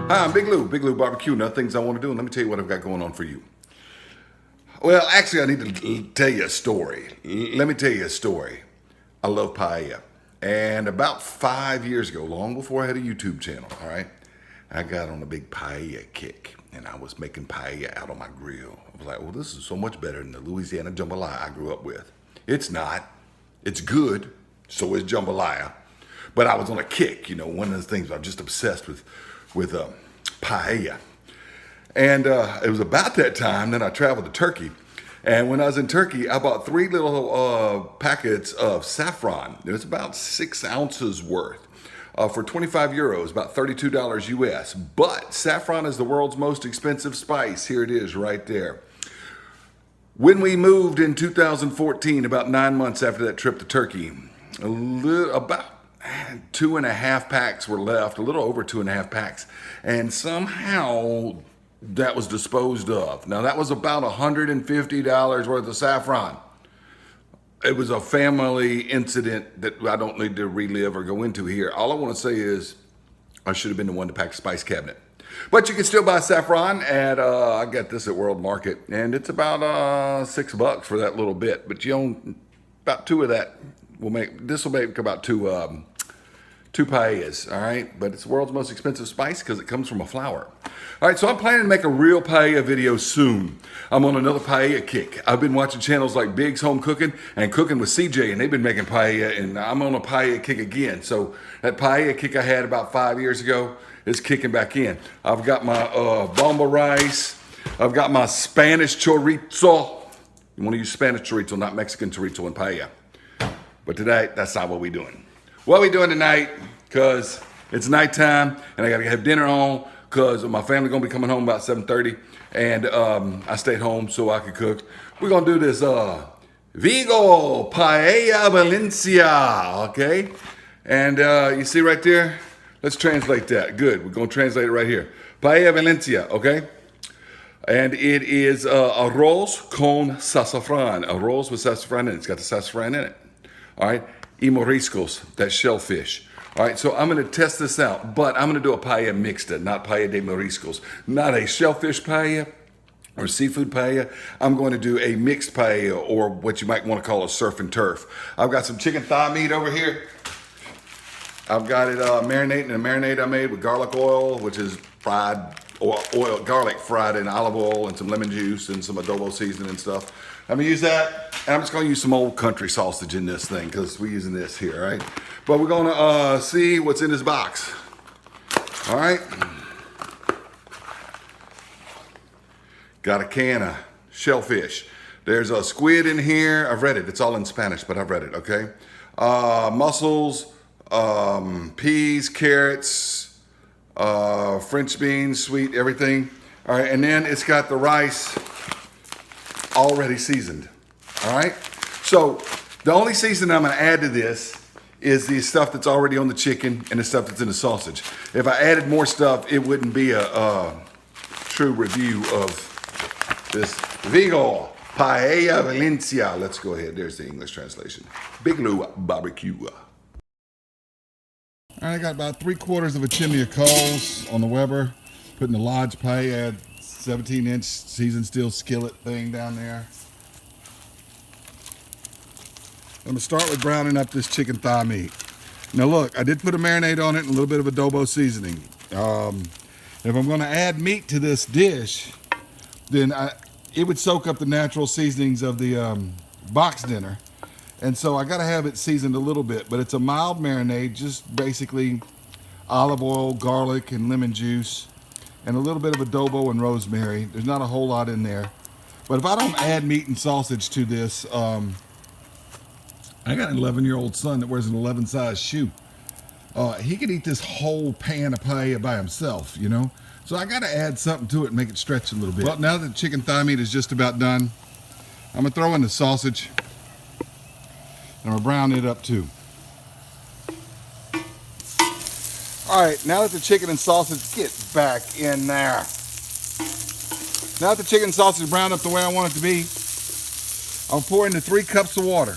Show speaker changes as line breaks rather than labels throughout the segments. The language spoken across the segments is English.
Hi, I'm Big Lou Barbecue. Now, things I want to do, and let me tell you what I've got going on for you. Well, actually, I need to tell you a story. Let me tell you a story. I love paella. And about 5 years ago, long before I had a YouTube channel, all right, I got on a big paella kick. And I was making paella out on my grill. I was like, well, this is so much better than the Louisiana jambalaya I grew up with. It's not. It's good. So is jambalaya. But I was on a kick, one of those things I'm just obsessed with paella. And it was about that time that I traveled to Turkey. And when I was in Turkey, I bought 3 little packets of saffron. It was about 6 ounces worth for 25 euros, about $32 US. But saffron is the world's most expensive spice. Here it is right there. When we moved in 2014, about 9 months after that trip to Turkey, about 2.5 packs were left, a little over 2.5 packs. And somehow that was disposed of. Now that was about $150 worth of saffron. It was a family incident that I don't need to relive or go into here. All I want to say is I should have been the one to pack the spice cabinet. But you can still buy saffron at, I got this at World Market, and it's about $6 for that little bit. But you own about 2 of that. This will make about two paellas, all right? But it's the world's most expensive spice because it comes from a flower. All right, so I'm planning to make a real paella video soon. I'm on another paella kick. I've been watching channels like Big's Home Cooking and Cooking with CJ, and they've been making paella, and I'm on a paella kick again. So that paella kick I had about 5 years ago is kicking back in. I've got my bomba rice. I've got my Spanish chorizo. You want to use Spanish chorizo, not Mexican chorizo in paella. But today, that's not what we're doing. What we doing tonight, because it's nighttime and I got to have dinner on because my family going to be coming home about 7:30 and I stayed home so I could cook. We're going to do this Vigo Paella Valencia, okay? And you see right there? Let's translate that. Good. We're going to translate it right here. Paella Valencia, okay? And it is arroz con sassafran. Arroz with sassafran in it. It's got the sassafran in it. All right? Y mariscos, that's shellfish. All right, so I'm going to test this out, but I'm going to do a paella mixta, not paella de mariscos. Not a shellfish paella or seafood paella. I'm going to do a mixed paella, or what you might want to call a surf and turf. I've got some chicken thigh meat over here. I've got it marinating in a marinade I made with garlic oil, which is fried, garlic fried in olive oil and some lemon juice and some adobo seasoning and stuff. I'm gonna use that, and I'm just gonna use some old country sausage in this thing because we're using this here, right? But we're gonna see what's in this box. All right. Got a can of shellfish. There's a squid in here. I've read it. It's all in Spanish, but I've read it, okay? Mussels, peas, carrots, French beans, sweet, everything. All right, and then it's got the rice already seasoned. All right, so the only seasoning I'm going to add to this is the stuff that's already on the chicken and the stuff that's in the sausage. If I added more stuff, it wouldn't be a true review of this Vigo Paella Valencia. Let's go ahead. There's the English translation. Big Lou Barbecue. All right, I got about 3/4 of a chimney of coals on the Weber, putting the Lodge paella 17-inch seasoned steel skillet thing down there. I'm gonna start with browning up this chicken thigh meat. Now look, I did put a marinade on it and a little bit of adobo seasoning. If I'm gonna add meat to this dish, then it would soak up the natural seasonings of the box dinner. And so I gotta have it seasoned a little bit, but it's a mild marinade, just basically olive oil, garlic, and lemon juice, and a little bit of adobo and rosemary. There's not a whole lot in there. But if I don't add meat and sausage to this, I got an 11-year-old son that wears an 11 size shoe. He could eat this whole pan of paella by himself, So I gotta add something to it and make it stretch a little bit. Well, now that the chicken thigh meat is just about done, I'm gonna throw in the sausage and I'm gonna brown it up too. All right, now that the chicken and sausage get back in there. Now that the chicken and sausage is browned up the way I want it to be, I'll pour in the 3 cups of water.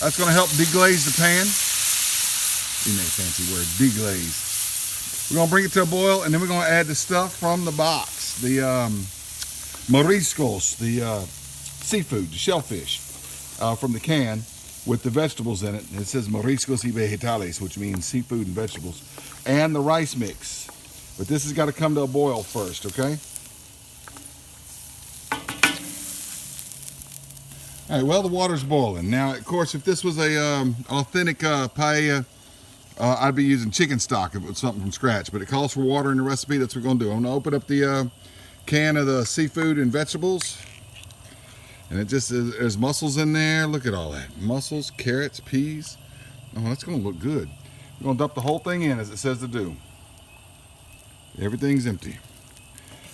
That's gonna help deglaze the pan. Isn't that a fancy word, deglaze. We're gonna bring it to a boil, and then we're gonna add the stuff from the box, the mariscos, the seafood, the shellfish from the can with the vegetables in it. It says mariscos y vegetales, which means seafood and vegetables, and the rice mix. But this has got to come to a boil first, okay? All right, well, the water's boiling. Now, of course, if this was a authentic paella, I'd be using chicken stock if it was something from scratch, but it calls for water in the recipe. That's what we're gonna do. I'm gonna open up the can of the seafood and vegetables. And it just, there's mussels in there. Look at all that. Mussels, carrots, peas. Oh, that's gonna look good. We're gonna dump the whole thing in as it says to do. Everything's empty.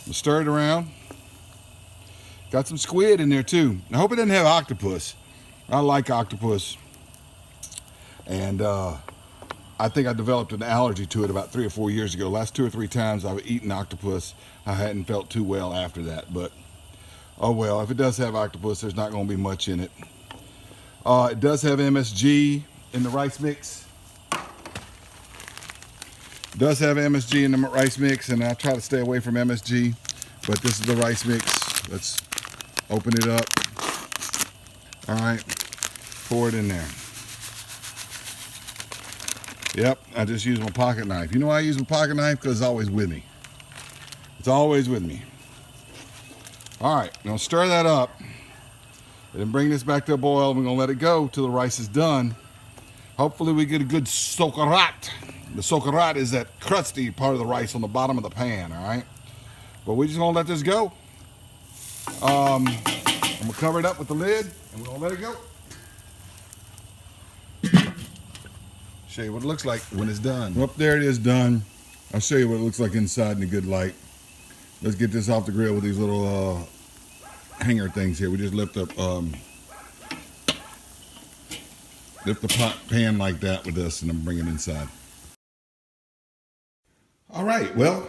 We'll stir it around. Got some squid in there too. I hope it doesn't have octopus. I like octopus. And I think I developed an allergy to it about 3 or 4 years ago. Last 2 or 3 times I've eaten octopus, I hadn't felt too well after that. But, oh well, if it does have octopus, there's not gonna be much in it. It does have MSG in the rice mix. Does have MSG in the rice mix, and I try to stay away from MSG, but this is the rice mix. Let's open it up. All right, pour it in there. Yep, I just use my pocket knife. You know why I use my pocket knife? Because it's always with me. It's always with me. All right, I'm gonna stir that up, and then bring this back to a boil. We're gonna let it go till the rice is done. Hopefully we get a good socarat. The socarat is that crusty part of the rice on the bottom of the pan, all right? But we're just gonna let this go. I'm gonna cover it up with the lid, and we're gonna let it go. Show you what it looks like when it's done. Well, there it is done. I'll show you what it looks like inside in the good light. Let's get this off the grill with these little hanger things here. We just lift up, lift the pan like that with this, and then bring it inside. All right, well,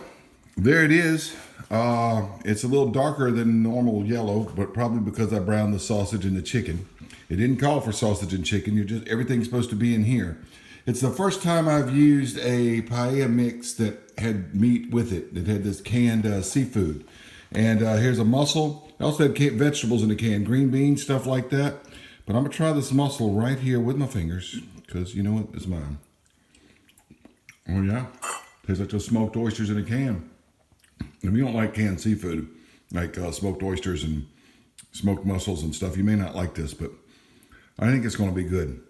there it is. It's a little darker than normal yellow, but probably because I browned the sausage and the chicken. It didn't call for sausage and chicken. Everything's supposed to be in here. It's the first time I've used a paella mix that had meat with it. It had this canned seafood. And here's a mussel. I also had vegetables in the can, green beans, stuff like that. But I'm gonna try this mussel right here with my fingers, because you know what, it's mine. Oh yeah, tastes like those smoked oysters in a can. If you don't like canned seafood, like smoked oysters and smoked mussels and stuff, you may not like this, but I think it's gonna be good.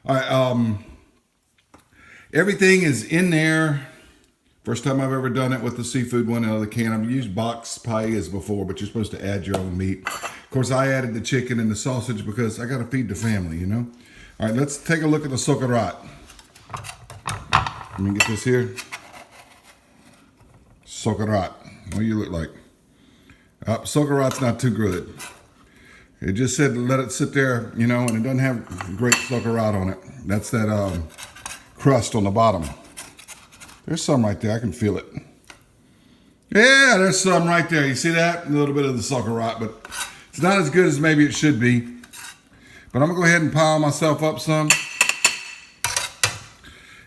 All right, everything is in there. First time I've ever done it with the seafood one out of the can. I've used box paellas before, but you're supposed to add your own meat. Of course, I added the chicken and the sausage because I gotta feed the family, you know? All right, let's take a look at the socarat. Let me get this here. Socarat, what do you look like? Socarat's not too good. It just said let it sit there, you know, and it doesn't have great socarat on it. That's that crust on the bottom. There's some right there, I can feel it. Yeah, there's some right there. You see that? A little bit of the socarat, but it's not as good as maybe it should be. But I'm gonna go ahead and pile myself up some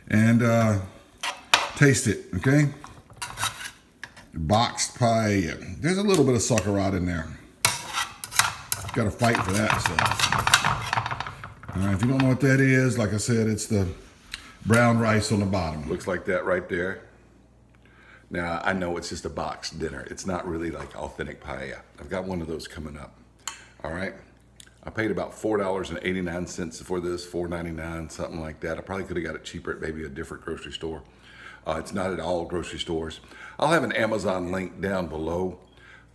and taste it, okay? Boxed paella. There's a little bit of socarat in there. Gotta fight for that stuff. If you don't know what that is, like I said, it's the brown rice on the bottom. Looks like that right there. Now, I know it's just a boxed dinner. It's not really like authentic paella. I've got one of those coming up, all right? I paid about $4.89 for this, $4.99, something like that. I probably could have got it cheaper at maybe a different grocery store. It's not at all grocery stores. I'll have an Amazon link down below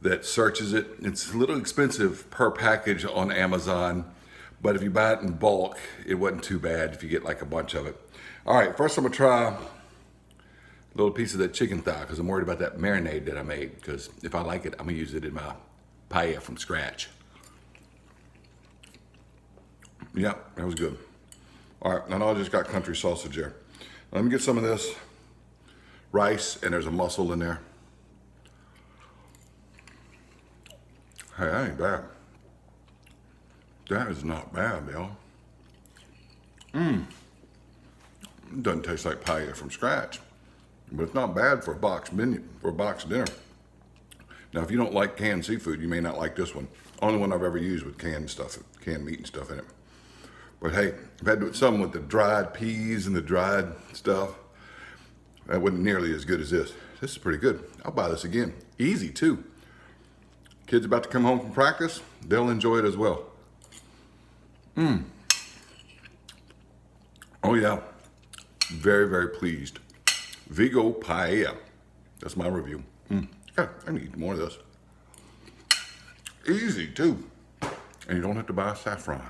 that searches it. It's a little expensive per package on Amazon, but if you buy it in bulk, it wasn't too bad if you get like a bunch of it. All right, first I'm gonna try a little piece of that chicken thigh because I'm worried about that marinade that I made, because if I like it, I'm gonna use it in my paella from scratch. Yeah, that was good. All right, now I just got country sausage there. Let me get some of this rice, and there's a mussel in there. Hey, that ain't bad. That is not bad, y'all. It doesn't taste like paella from scratch. but it's not bad for a box menu, for a box dinner. Now, if you don't like canned seafood, you may not like this one. Only one I've ever used with canned stuff, canned meat and stuff in it. But hey, I've had to do some with the dried peas and the dried stuff. That wasn't nearly as good as this. This is pretty good. I'll buy this again. Easy too. Kids about to come home from practice, they'll enjoy it as well. Oh yeah, very, very pleased. Vigo Paella, that's my review. Yeah, I need more of this. Easy too, and you don't have to buy saffron.